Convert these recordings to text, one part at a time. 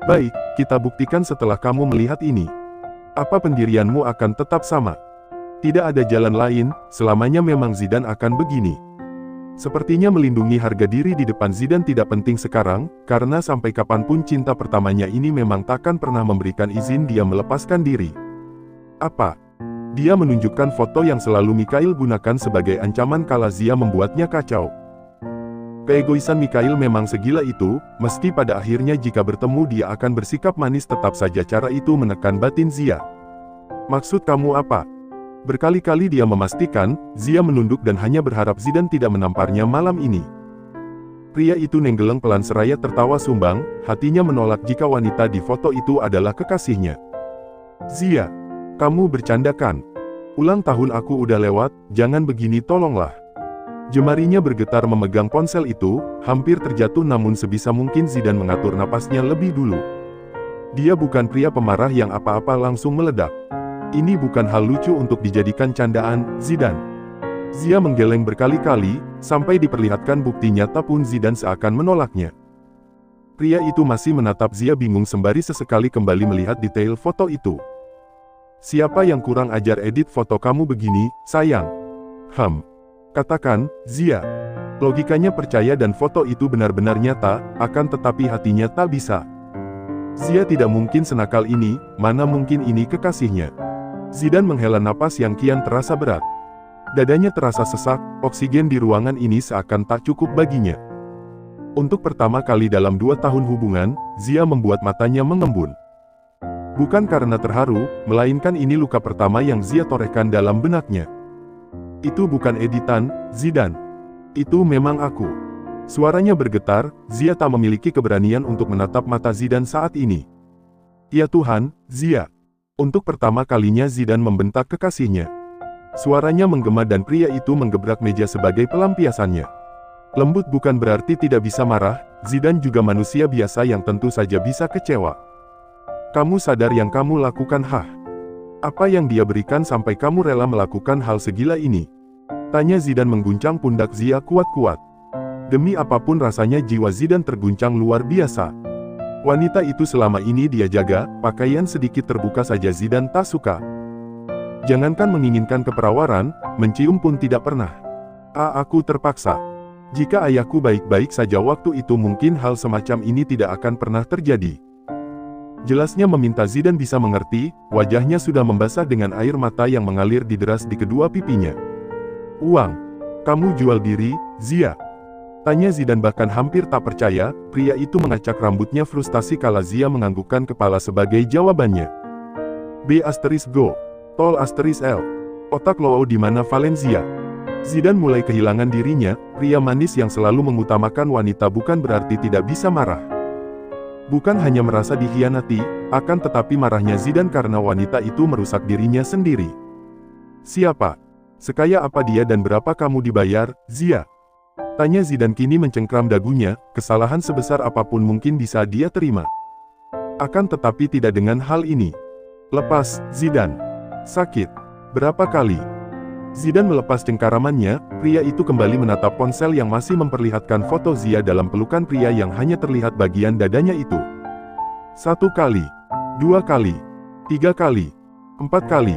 Baik, kita buktikan setelah kamu melihat ini. Apa pendirianmu akan tetap sama? Tidak ada jalan lain, selamanya memang Zidane akan begini. Sepertinya melindungi harga diri di depan Zidane tidak penting sekarang, karena sampai kapanpun cinta pertamanya ini memang takkan pernah memberikan izin dia melepaskan diri. Apa? Dia menunjukkan foto yang selalu Mikhail gunakan sebagai ancaman kala Zia membuatnya kacau. Keegoisan Mikhail memang segila itu, meski pada akhirnya jika bertemu dia akan bersikap manis, tetap saja cara itu menekan batin Zia. Maksud kamu apa? Berkali-kali dia memastikan, Zia menunduk dan hanya berharap Zidane tidak menamparnya malam ini. Pria itu nenggeleng pelan seraya tertawa sumbang, hatinya menolak jika wanita di foto itu adalah kekasihnya. Zia, kamu bercanda kan? Ulang tahun aku udah lewat, jangan begini tolonglah. Jemarinya bergetar memegang ponsel itu, hampir terjatuh namun sebisa mungkin Zidane mengatur napasnya lebih dulu. Dia bukan pria pemarah yang apa-apa langsung meledak. Ini bukan hal lucu untuk dijadikan candaan, Zidane. Zia menggeleng berkali-kali, sampai diperlihatkan bukti nyata pun Zidane seakan menolaknya. Pria itu masih menatap Zia bingung sembari sesekali kembali melihat detail foto itu. Siapa yang kurang ajar edit foto kamu begini, sayang? Katakan, Zia. Logikanya percaya dan foto itu benar-benar nyata, akan tetapi hatinya tak bisa. Zia tidak mungkin senakal ini, mana mungkin ini kekasihnya. Zidane menghela napas yang kian terasa berat. Dadanya terasa sesak, oksigen di ruangan ini seakan tak cukup baginya. Untuk pertama kali dalam 2 tahun hubungan, Zia membuat matanya mengembun. Bukan karena terharu, melainkan ini luka pertama yang Zia torehkan dalam benaknya. Itu bukan editan, Zidane. Itu memang aku. Suaranya bergetar, Zia tak memiliki keberanian untuk menatap mata Zidane saat ini. Ya Tuhan, Zia. Untuk pertama kalinya Zidane membentak kekasihnya. Suaranya menggema dan pria itu menggebrak meja sebagai pelampiasannya. Lembut bukan berarti tidak bisa marah, Zidane juga manusia biasa yang tentu saja bisa kecewa. Kamu sadar yang kamu lakukan? Apa yang dia berikan sampai kamu rela melakukan hal segila ini? Tanya Zidane mengguncang pundak Zia kuat-kuat. Demi apapun rasanya jiwa Zidane terguncang luar biasa. Wanita itu selama ini dia jaga, pakaian sedikit terbuka saja Zidane tak suka. Jangankan menginginkan keperawaran, mencium pun tidak pernah. Aku terpaksa. Jika ayahku baik-baik saja waktu itu mungkin hal semacam ini tidak akan pernah terjadi. Jelasnya meminta Zidane bisa mengerti, wajahnya sudah membasah dengan air mata yang mengalir dideras di kedua pipinya. Uang. Kamu jual diri, Zia? Tanya Zidane bahkan hampir tak percaya, pria itu mengacak rambutnya frustasi kala Zia menganggukkan kepala sebagai jawabannya. B*Go. Tol*L. Otak lo di mana Valencia? Zidane mulai kehilangan dirinya, pria manis yang selalu mengutamakan wanita bukan berarti tidak bisa marah. Bukan hanya merasa dikhianati, akan tetapi marahnya Zidane karena wanita itu merusak dirinya sendiri. Siapa? Sekaya apa dia dan berapa kamu dibayar, Zia? Tanya Zidane kini mencengkram dagunya, kesalahan sebesar apapun mungkin bisa dia terima. Akan tetapi tidak dengan hal ini. Lepas, Zidane. Sakit. Berapa kali? Zidane melepas cengkaramannya, pria itu kembali menatap ponsel yang masih memperlihatkan foto Zia dalam pelukan pria yang hanya terlihat bagian dadanya itu. 1 kali, 2 kali, 3 kali, 4 kali.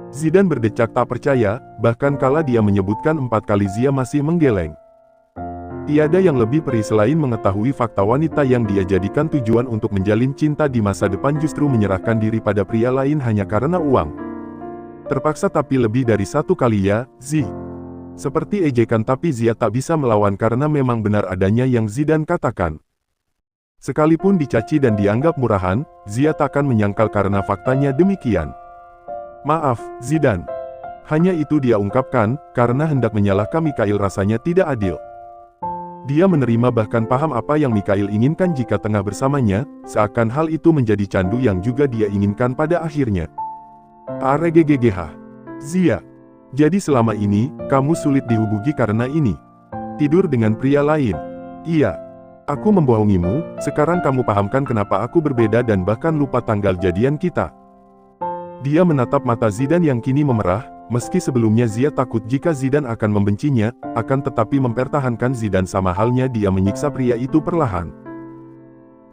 Zidane berdecak tak percaya, bahkan kala dia menyebutkan 4 kali Zia masih menggeleng. Tiada yang lebih perih selain mengetahui fakta wanita yang dia jadikan tujuan untuk menjalin cinta di masa depan justru menyerahkan diri pada pria lain hanya karena uang. Terpaksa tapi lebih dari 1 kali ya, Zi. Seperti ejekan tapi Zia tak bisa melawan karena memang benar adanya yang Zidane katakan. Sekalipun dicaci dan dianggap murahan, Zia takkan menyangkal karena faktanya demikian. Maaf, Zidane. Hanya itu dia ungkapkan, karena hendak menyalahkan Mikhail rasanya tidak adil. Dia menerima bahkan paham apa yang Mikhail inginkan jika tengah bersamanya, seakan hal itu menjadi candu yang juga dia inginkan pada akhirnya. Arggh. Zia. Jadi selama ini, kamu sulit dihubungi karena ini. Tidur dengan pria lain. Iya. Aku membohongimu, sekarang kamu pahamkan kenapa aku berbeda dan bahkan lupa tanggal jadian kita. Dia menatap mata Zidane yang kini memerah, meski sebelumnya Zia takut jika Zidane akan membencinya, akan tetapi mempertahankan Zidane sama halnya dia menyiksa pria itu perlahan.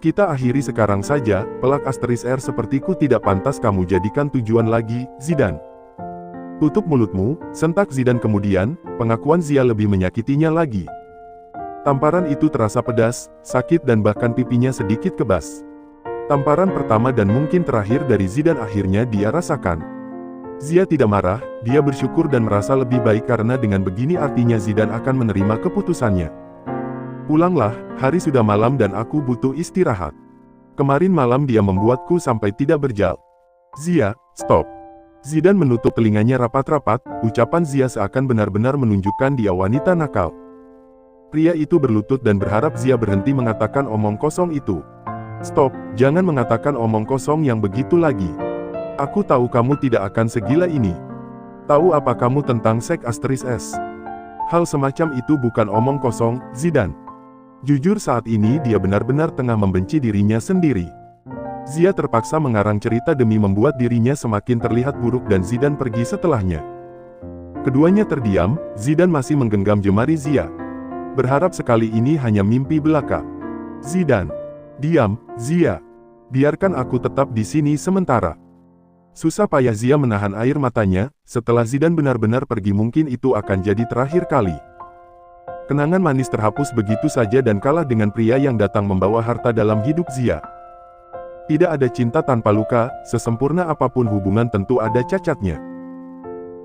Kita akhiri sekarang saja, pelak Asteris R sepertiku tidak pantas kamu jadikan tujuan lagi, Zidane. Tutup mulutmu, sentak Zidane kemudian, pengakuan Zia lebih menyakitinya lagi. Tamparan itu terasa pedas, sakit dan bahkan pipinya sedikit kebas. Tamparan pertama dan mungkin terakhir dari Zidane akhirnya dia rasakan. Zia tidak marah, dia bersyukur dan merasa lebih baik karena dengan begini artinya Zidane akan menerima keputusannya. Pulanglah, hari sudah malam dan aku butuh istirahat. Kemarin malam dia membuatku sampai tidak berjal. Zia, stop. Zidane menutup telinganya rapat-rapat, ucapan Zia seakan benar-benar menunjukkan dia wanita nakal. Pria itu berlutut dan berharap Zia berhenti mengatakan omong kosong itu. Stop, jangan mengatakan omong kosong yang begitu lagi. Aku tahu kamu tidak akan segila ini. Tahu apa kamu tentang seks Asteris S? Hal semacam itu bukan omong kosong, Zidane. Jujur saat ini dia benar-benar tengah membenci dirinya sendiri. Zia terpaksa mengarang cerita demi membuat dirinya semakin terlihat buruk dan Zidane pergi setelahnya. Keduanya terdiam, Zidane masih menggenggam jemari Zia. Berharap sekali ini hanya mimpi belaka. Zidane. Diam, Zia. Biarkan aku tetap di sini sementara. Susah payah Zia menahan air matanya, setelah Zidane benar-benar pergi mungkin itu akan jadi terakhir kali. Kenangan manis terhapus begitu saja dan kalah dengan pria yang datang membawa harta dalam hidup Zia. Tidak ada cinta tanpa luka, sesempurna apapun hubungan tentu ada cacatnya.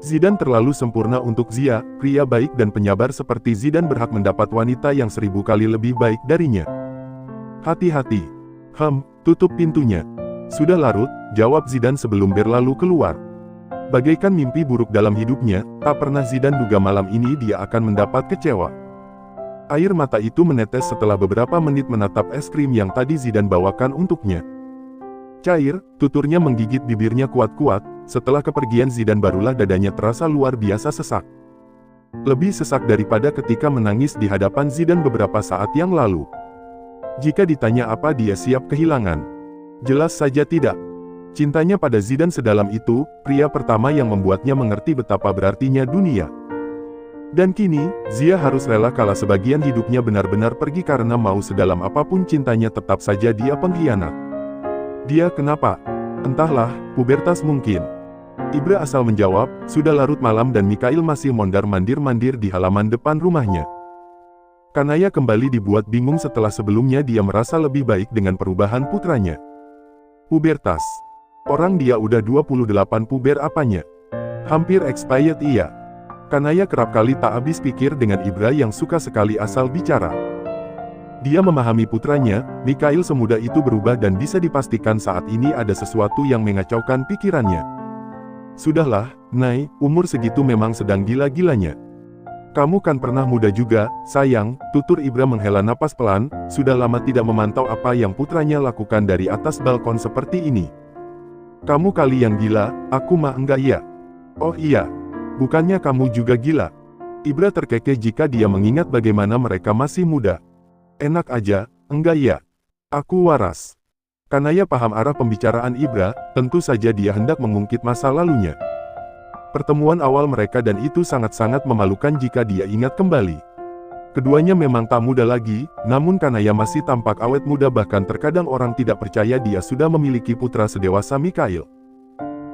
Zidane terlalu sempurna untuk Zia, pria baik dan penyabar seperti Zidane berhak mendapat wanita yang 1000 kali lebih baik darinya. Hati-hati. Tutup pintunya. Sudah larut, jawab Zidane sebelum berlalu keluar. Bagaikan mimpi buruk dalam hidupnya, tak pernah Zidane duga malam ini dia akan mendapat kecewa. Air mata itu menetes setelah beberapa menit menatap es krim yang tadi Zidane bawakan untuknya. Cair, tuturnya menggigit bibirnya kuat-kuat, setelah kepergian Zidane barulah dadanya terasa luar biasa sesak. Lebih sesak daripada ketika menangis di hadapan Zidane beberapa saat yang lalu. Jika ditanya apa dia siap kehilangan? Jelas saja tidak. Cintanya pada Zidane sedalam itu, pria pertama yang membuatnya mengerti betapa berartinya dunia. Dan kini, Zia harus rela kalah sebagian hidupnya benar-benar pergi karena mau sedalam apapun cintanya tetap saja dia pengkhianat. Dia kenapa? Entahlah, pubertas mungkin. Ibra asal menjawab, sudah larut malam dan Mikhail masih mondar-mandir di halaman depan rumahnya. Kanaya kembali dibuat bingung setelah sebelumnya dia merasa lebih baik dengan perubahan putranya. Pubertas. Orang dia udah 28 puber apanya. Hampir expired iya. Kanaya kerap kali tak habis pikir dengan Ibra yang suka sekali asal bicara. Dia memahami putranya, Mikhail semudah itu berubah dan bisa dipastikan saat ini ada sesuatu yang mengacaukan pikirannya. Sudahlah, Nay, umur segitu memang sedang gila-gilanya. Kamu kan pernah muda juga, sayang, tutur Ibra menghela napas pelan, sudah lama tidak memantau apa yang putranya lakukan dari atas balkon seperti ini. Kamu kali yang gila, aku mah enggak ya. Oh iya, bukannya kamu juga gila. Ibra terkekeh jika dia mengingat bagaimana mereka masih muda. Enak aja, enggak ya. Aku waras. Kanaya paham arah pembicaraan Ibra, tentu saja dia hendak mengungkit masa lalunya. Pertemuan awal mereka dan itu sangat-sangat memalukan jika dia ingat kembali. Keduanya memang tak muda lagi, namun Kanaya masih tampak awet muda bahkan terkadang orang tidak percaya dia sudah memiliki putra sedewasa Mikhail.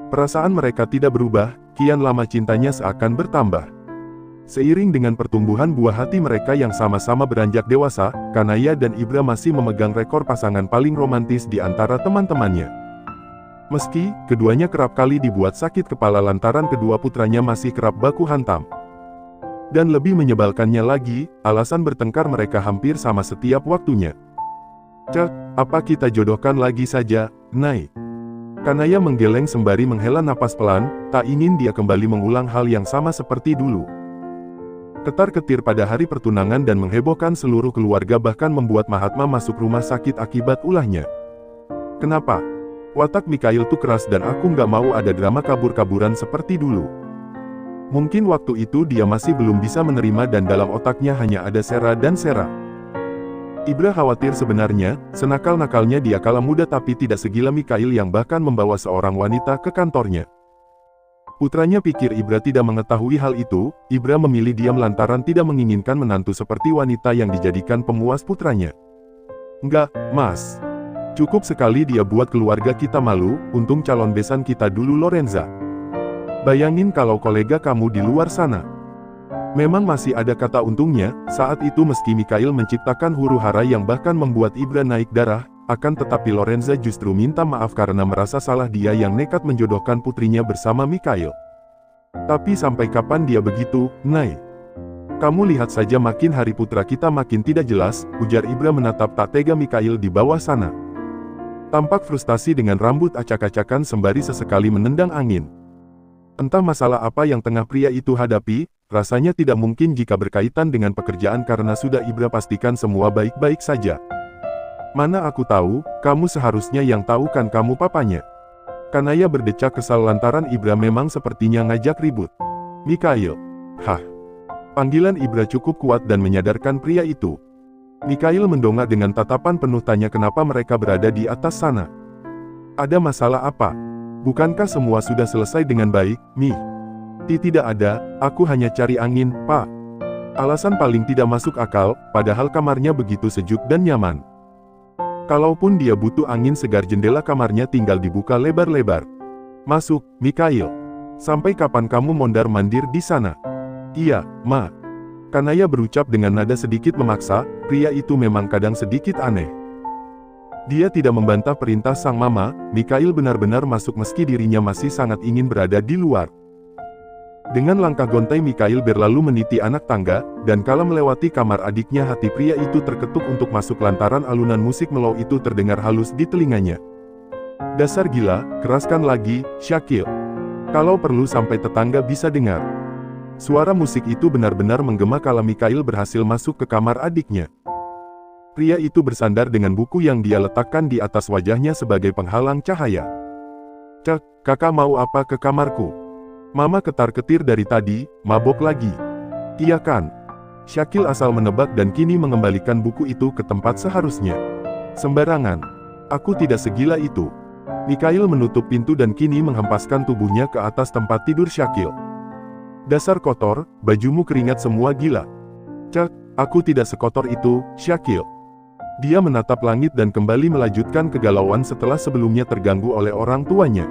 Perasaan mereka tidak berubah, kian lama cintanya seakan bertambah. Seiring dengan pertumbuhan buah hati mereka yang sama-sama beranjak dewasa, Kanaya dan Ibra masih memegang rekor pasangan paling romantis di antara teman-temannya. Meski, keduanya kerap kali dibuat sakit kepala lantaran kedua putranya masih kerap baku hantam. Dan lebih menyebalkannya lagi, alasan bertengkar mereka hampir sama setiap waktunya. Cek, apa kita jodohkan lagi saja, Nay? Kanaya menggeleng sembari menghela napas pelan, tak ingin dia kembali mengulang hal yang sama seperti dulu. Ketar-ketir pada hari pertunangan dan menghebohkan seluruh keluarga bahkan membuat Mahatma masuk rumah sakit akibat ulahnya. Kenapa? Watak Mikhail tuh keras dan aku nggak mau ada drama kabur-kaburan seperti dulu. Mungkin waktu itu dia masih belum bisa menerima dan dalam otaknya hanya ada Sera dan Sera. Ibra khawatir sebenarnya, senakal-nakalnya dia kala muda tapi tidak segila Mikhail yang bahkan membawa seorang wanita ke kantornya. Putranya pikir Ibra tidak mengetahui hal itu, Ibra memilih diam lantaran tidak menginginkan menantu seperti wanita yang dijadikan pemuas putranya. Enggak, Mas. Cukup sekali dia buat keluarga kita malu, untung calon besan kita dulu Lorenza. Bayangin kalau kolega kamu di luar sana. Memang masih ada kata untungnya, saat itu meski Mikhail menciptakan huru-hara yang bahkan membuat Ibra naik darah, akan tetapi Lorenza justru minta maaf karena merasa salah dia yang nekat menjodohkan putrinya bersama Mikhail. Tapi sampai kapan dia begitu, Nay? Kamu lihat saja makin hari putra kita makin tidak jelas, ujar Ibra menatap tak tega Mikhail di bawah sana. Tampak frustasi dengan rambut acak-acakan sembari sesekali menendang angin. Entah masalah apa yang tengah pria itu hadapi, rasanya tidak mungkin jika berkaitan dengan pekerjaan karena sudah Ibra pastikan semua baik-baik saja. Mana aku tahu, kamu seharusnya yang tahu kan kamu papanya. Kanaya berdecak kesal lantaran Ibra memang sepertinya ngajak ribut. Mikhail. Hah. Panggilan Ibra cukup kuat dan menyadarkan pria itu. Mikhail mendongak dengan tatapan penuh tanya kenapa mereka berada di atas sana. Ada masalah apa? Bukankah semua sudah selesai dengan baik, Mi? Tidak ada, aku hanya cari angin, Pak. Alasan paling tidak masuk akal, padahal kamarnya begitu sejuk dan nyaman. Kalaupun dia butuh angin segar jendela kamarnya tinggal dibuka lebar-lebar. Masuk, Mikhail. Sampai kapan kamu mondar-mandir di sana? Iya, Ma. Kanaya berucap dengan nada sedikit memaksa, pria itu memang kadang sedikit aneh. Dia tidak membantah perintah sang mama, Mikhail benar-benar masuk meski dirinya masih sangat ingin berada di luar. Dengan langkah gontai Mikhail berlalu meniti anak tangga, dan kala melewati kamar adiknya hati pria itu terketuk untuk masuk lantaran alunan musik melow itu terdengar halus di telinganya. Dasar gila, keraskan lagi, Syakil. Kalau perlu sampai tetangga bisa dengar. Suara musik itu benar-benar menggema kala Mikhail berhasil masuk ke kamar adiknya. Pria itu bersandar dengan buku yang dia letakkan di atas wajahnya sebagai penghalang cahaya. Cek, kakak mau apa ke kamarku? Mama ketar-ketir dari tadi, mabok lagi. Iya kan? Syakil asal menebak dan kini mengembalikan buku itu ke tempat seharusnya. Sembarangan. Aku tidak segila itu. Mikhail menutup pintu dan kini menghempaskan tubuhnya ke atas tempat tidur Syakil. Dasar kotor, bajumu keringat semua gila. Cek, aku tidak sekotor itu, Syakil. Dia menatap langit dan kembali melanjutkan kegalauan setelah sebelumnya terganggu oleh orang tuanya.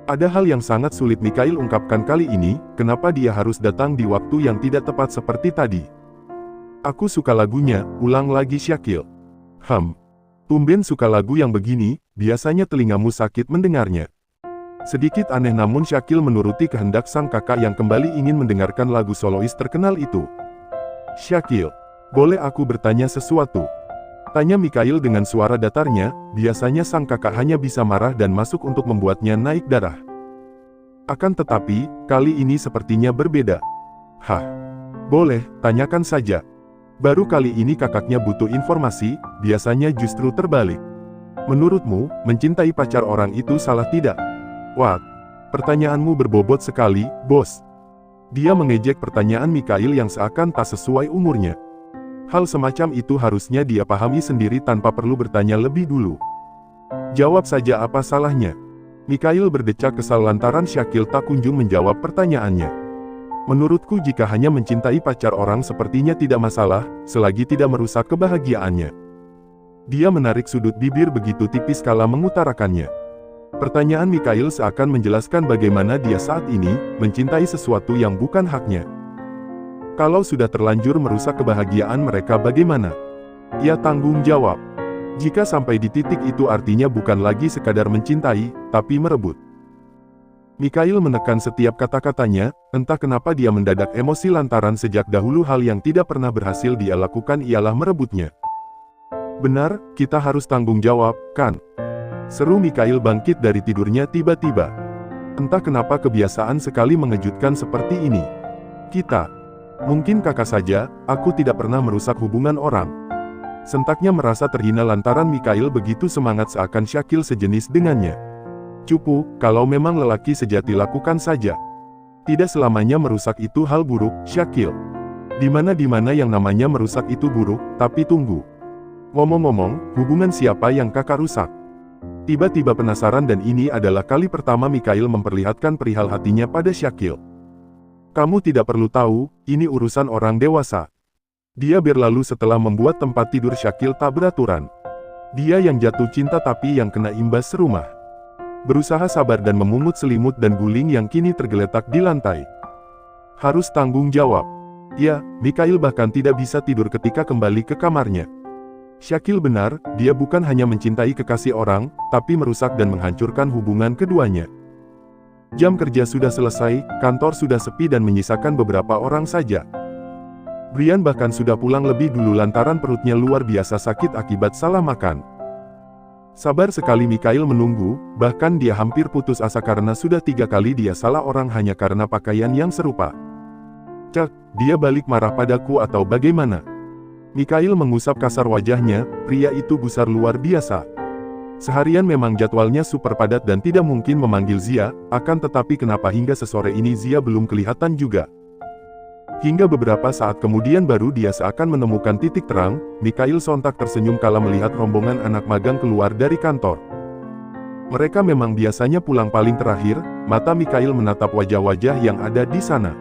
Ada hal yang sangat sulit Mikhail ungkapkan kali ini, kenapa dia harus datang di waktu yang tidak tepat seperti tadi. Aku suka lagunya, ulang lagi Syakil. Tumben suka lagu yang begini, biasanya telingamu sakit mendengarnya. Sedikit aneh namun Syakil menuruti kehendak sang kakak yang kembali ingin mendengarkan lagu solois terkenal itu. Syakil, boleh aku bertanya sesuatu? Tanya Mikhail dengan suara datarnya, biasanya sang kakak hanya bisa marah dan masuk untuk membuatnya naik darah. Akan tetapi, kali ini sepertinya berbeda. Hah? Boleh, tanyakan saja. Baru kali ini kakaknya butuh informasi, biasanya justru terbalik. Menurutmu, mencintai pacar orang itu salah tidak? Wah, pertanyaanmu berbobot sekali, bos. Dia mengejek pertanyaan Mikhail yang seakan tak sesuai umurnya. Hal semacam itu harusnya dia pahami sendiri tanpa perlu bertanya lebih dulu. Jawab saja apa salahnya. Mikhail berdecak kesal lantaran Syakil tak kunjung menjawab pertanyaannya. Menurutku jika hanya mencintai pacar orang sepertinya tidak masalah, selagi tidak merusak kebahagiaannya. Dia menarik sudut bibir begitu tipis kala mengutarakannya. Pertanyaan Mikhail seakan menjelaskan bagaimana dia saat ini mencintai sesuatu yang bukan haknya. Kalau sudah terlanjur merusak kebahagiaan mereka bagaimana? Ia tanggung jawab. Jika sampai di titik itu artinya bukan lagi sekadar mencintai, tapi merebut. Mikhail menekan setiap kata-katanya, entah kenapa dia mendadak emosi lantaran sejak dahulu hal yang tidak pernah berhasil dia lakukan ialah merebutnya. Benar, kita harus tanggung jawab, kan? Seru Mikhail bangkit dari tidurnya tiba-tiba. Entah kenapa kebiasaan sekali mengejutkan seperti ini. Mungkin kakak saja, aku tidak pernah merusak hubungan orang. Sentaknya merasa terhina lantaran Mikhail begitu semangat seakan Syakil sejenis dengannya. Cupu, kalau memang lelaki sejati lakukan saja. Tidak selamanya merusak itu hal buruk, Syakil. Dimana yang namanya merusak itu buruk, tapi tunggu. Ngomong-ngomong, hubungan siapa yang kakak rusak? Tiba-tiba penasaran dan ini adalah kali pertama Mikhail memperlihatkan perihal hatinya pada Syakil. Kamu tidak perlu tahu, ini urusan orang dewasa. Dia berlalu setelah membuat tempat tidur Syakil tak beraturan. Dia yang jatuh cinta tapi yang kena imbas serumah. Berusaha sabar dan memungut selimut dan guling yang kini tergeletak di lantai. Harus tanggung jawab. Ya, Mikhail bahkan tidak bisa tidur ketika kembali ke kamarnya. Syakil benar, dia bukan hanya mencintai kekasih orang, tapi merusak dan menghancurkan hubungan keduanya. Jam kerja sudah selesai, kantor sudah sepi dan menyisakan beberapa orang saja. Brian bahkan sudah pulang lebih dulu lantaran perutnya luar biasa sakit akibat salah makan. Sabar sekali Mikhail menunggu, bahkan dia hampir putus asa karena sudah 3 kali dia salah orang hanya karena pakaian yang serupa. Cek, dia balik marah padaku atau bagaimana? Mikhail mengusap kasar wajahnya, pria itu gusar luar biasa. Seharian memang jadwalnya super padat dan tidak mungkin memanggil Zia, akan tetapi kenapa hingga sesore ini Zia belum kelihatan juga. Hingga beberapa saat kemudian baru dia seakan menemukan titik terang, Mikhail sontak tersenyum kala melihat rombongan anak magang keluar dari kantor. Mereka memang biasanya pulang paling terakhir, mata Mikhail menatap wajah-wajah yang ada di sana.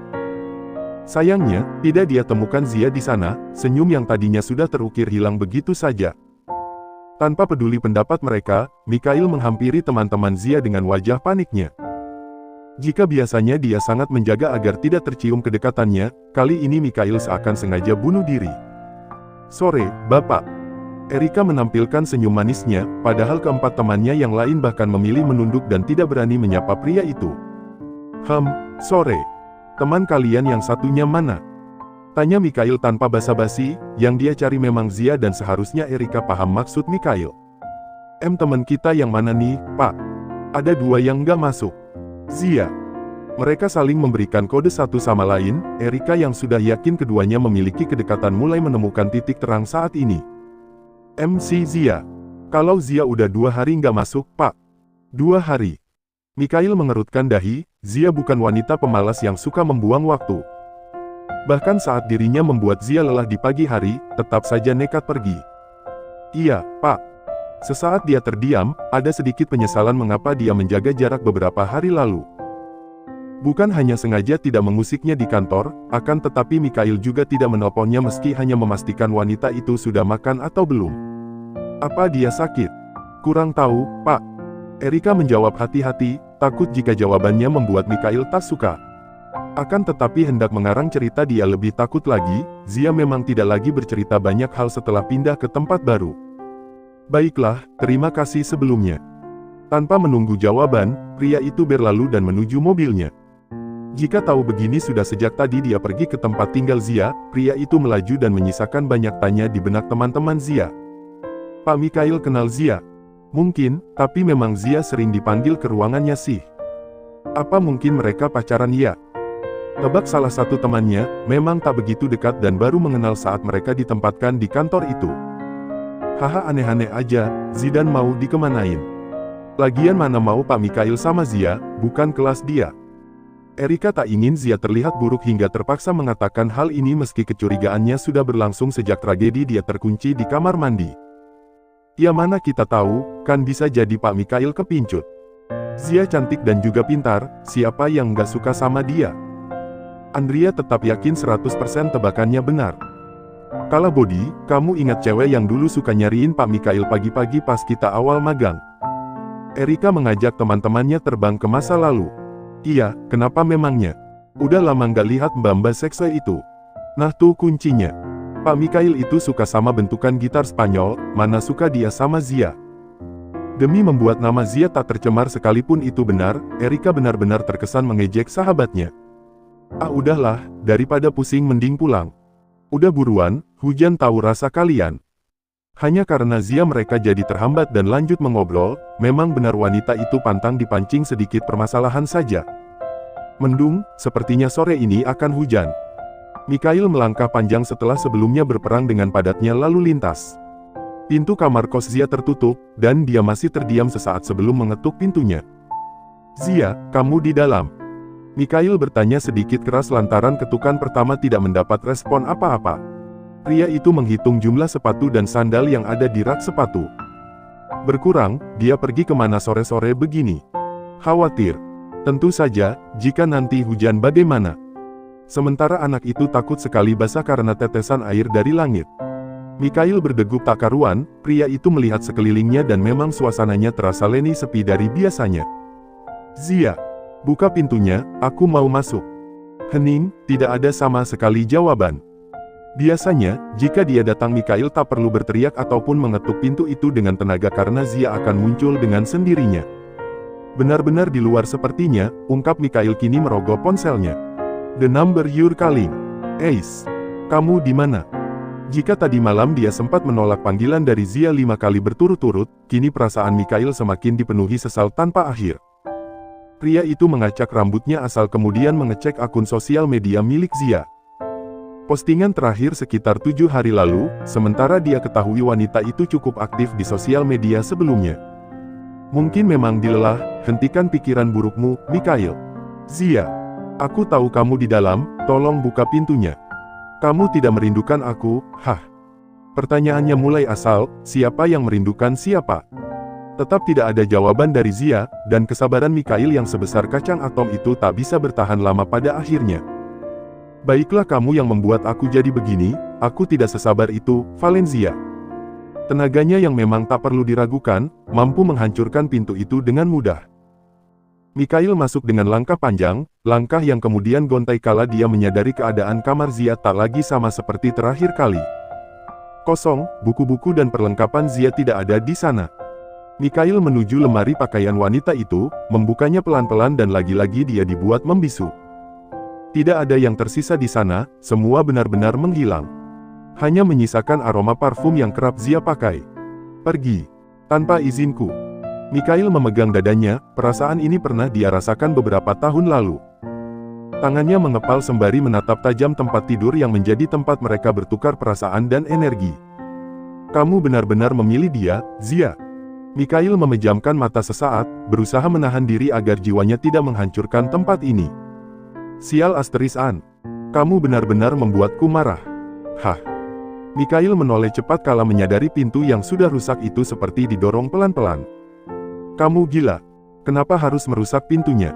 Sayangnya, tidak dia temukan Zia di sana, senyum yang tadinya sudah terukir hilang begitu saja. Tanpa peduli pendapat mereka, Mikhail menghampiri teman-teman Zia dengan wajah paniknya. Jika biasanya dia sangat menjaga agar tidak tercium kedekatannya, kali ini Mikhail seakan sengaja bunuh diri. Sore, Bapak. Erika menampilkan senyum manisnya, padahal keempat temannya yang lain bahkan memilih menunduk dan tidak berani menyapa pria itu. Sore. Teman kalian yang satunya mana? Tanya Mikhail tanpa basa-basi, yang dia cari memang Zia dan seharusnya Erika paham maksud Mikhail. Teman kita yang mana nih, Pak? Ada 2 yang nggak masuk. Zia. Mereka saling memberikan kode satu sama lain, Erika yang sudah yakin keduanya memiliki kedekatan mulai menemukan titik terang saat ini. MC Zia. Kalau Zia udah 2 hari nggak masuk, Pak. 2 hari. Mikhail mengerutkan dahi, Zia bukan wanita pemalas yang suka membuang waktu. Bahkan saat dirinya membuat Zia lelah di pagi hari, tetap saja nekat pergi. Iya, Pak. Sesaat dia terdiam, ada sedikit penyesalan mengapa dia menjaga jarak beberapa hari lalu. Bukan hanya sengaja tidak mengusiknya di kantor, akan tetapi Mikhail juga tidak menelponnya meski hanya memastikan wanita itu sudah makan atau belum. Apa dia sakit? Kurang tahu, Pak. Erika menjawab hati-hati, takut jika jawabannya membuat Mikhail tak suka. Akan tetapi hendak mengarang cerita dia lebih takut lagi, Zia memang tidak lagi bercerita banyak hal setelah pindah ke tempat baru. Baiklah, terima kasih sebelumnya. Tanpa menunggu jawaban, pria itu berlalu dan menuju mobilnya. Jika tahu begini sudah sejak tadi dia pergi ke tempat tinggal Zia, pria itu melaju dan menyisakan banyak tanya di benak teman-teman Zia. Pak Mikhail kenal Zia? Mungkin, tapi memang Zia sering dipanggil ke ruangannya sih. Apa mungkin mereka pacaran ya? Tebak salah satu temannya, memang tak begitu dekat dan baru mengenal saat mereka ditempatkan di kantor itu. Haha aneh-aneh aja, Zidan mau dikemanain? Lagian mana mau Pak Mikhail sama Zia, bukan kelas dia. Erika tak ingin Zia terlihat buruk hingga terpaksa mengatakan hal ini meski kecurigaannya sudah berlangsung sejak tragedi dia terkunci di kamar mandi. Ya mana kita tahu, kan bisa jadi Pak Mikhail kepincut. Zia cantik dan juga pintar, siapa yang nggak suka sama dia? Andrea tetap yakin 100% tebakannya benar. Kala Bodi, kamu ingat cewek yang dulu suka nyariin Pak Mikhail pagi-pagi pas kita awal magang? Erika mengajak teman-temannya terbang ke masa lalu. Iya, kenapa memangnya? Udah lama nggak lihat mbak-mbak seksi itu. Nah tuh kuncinya. Pak Mikhail itu suka sama bentukan gitar Spanyol, mana suka dia sama Zia. Demi membuat nama Zia tak tercemar sekalipun itu benar, Erika benar-benar terkesan mengejek sahabatnya. Ah udahlah, daripada pusing mending pulang. Udah buruan, hujan tahu rasa kalian. Hanya karena Zia mereka jadi terhambat dan lanjut mengobrol, memang benar wanita itu pantang dipancing sedikit permasalahan saja. Mendung, sepertinya sore ini akan hujan. Mikhail melangkah panjang setelah sebelumnya berperang dengan padatnya lalu lintas. Pintu kamar kos Zia tertutup, dan dia masih terdiam sesaat sebelum mengetuk pintunya. Zia, kamu di dalam? Mikhail bertanya sedikit keras lantaran ketukan pertama tidak mendapat respon apa-apa. Pria itu menghitung jumlah sepatu dan sandal yang ada di rak sepatu. Berkurang, dia pergi kemana sore-sore begini? Khawatir. Tentu saja, jika nanti hujan bagaimana? Sementara anak itu takut sekali basah karena tetesan air dari langit. Mikhail berdegup tak karuan, pria itu melihat sekelilingnya dan memang suasananya terasa leni sepi dari biasanya. Zia, buka pintunya, aku mau masuk. Hening, tidak ada sama sekali jawaban. Biasanya, jika dia datang Mikhail tak perlu berteriak ataupun mengetuk pintu itu dengan tenaga karena Zia akan muncul dengan sendirinya. Benar-benar di luar sepertinya, ungkap Mikhail kini merogoh ponselnya. The number you're calling. Ace, kamu di mana? Jika tadi malam dia sempat menolak panggilan dari Zia 5 kali berturut-turut, kini perasaan Mikhail semakin dipenuhi sesal tanpa akhir. Pria itu mengacak rambutnya asal kemudian mengecek akun sosial media milik Zia. Postingan terakhir sekitar 7 hari lalu, sementara dia ketahui wanita itu cukup aktif di sosial media sebelumnya. Mungkin memang dilelah, hentikan pikiran burukmu, Mikhail. Zia, aku tahu kamu di dalam, tolong buka pintunya. Kamu tidak merindukan aku, hah? Pertanyaannya mulai asal, siapa yang merindukan siapa? Tetap tidak ada jawaban dari Zia, dan kesabaran Mikhail yang sebesar kacang atom itu tak bisa bertahan lama pada akhirnya. Baiklah kamu yang membuat aku jadi begini, aku tidak sesabar itu, Valencia. Tenaganya yang memang tak perlu diragukan, mampu menghancurkan pintu itu dengan mudah. Mikhail masuk dengan langkah panjang, langkah yang kemudian gontai kala dia menyadari keadaan kamar Zia tak lagi sama seperti terakhir kali. Kosong, buku-buku dan perlengkapan Zia tidak ada di sana. Mikhail menuju lemari pakaian wanita itu, membukanya pelan-pelan dan lagi-lagi dia dibuat membisu. Tidak ada yang tersisa di sana, semua benar-benar menghilang. Hanya menyisakan aroma parfum yang kerap Zia pakai. Pergi. Tanpa izinku. Mikhail memegang dadanya, perasaan ini pernah dia rasakan beberapa tahun lalu. Tangannya mengepal sembari menatap tajam tempat tidur yang menjadi tempat mereka bertukar perasaan dan energi. Kamu benar-benar memilih dia, Zia. Mikhail memejamkan mata sesaat, berusaha menahan diri agar jiwanya tidak menghancurkan tempat ini. Sial An. Kamu benar-benar membuatku marah. Hah. Mikhail menoleh cepat kala menyadari pintu yang sudah rusak itu seperti didorong pelan-pelan. Kamu gila. Kenapa harus merusak pintunya?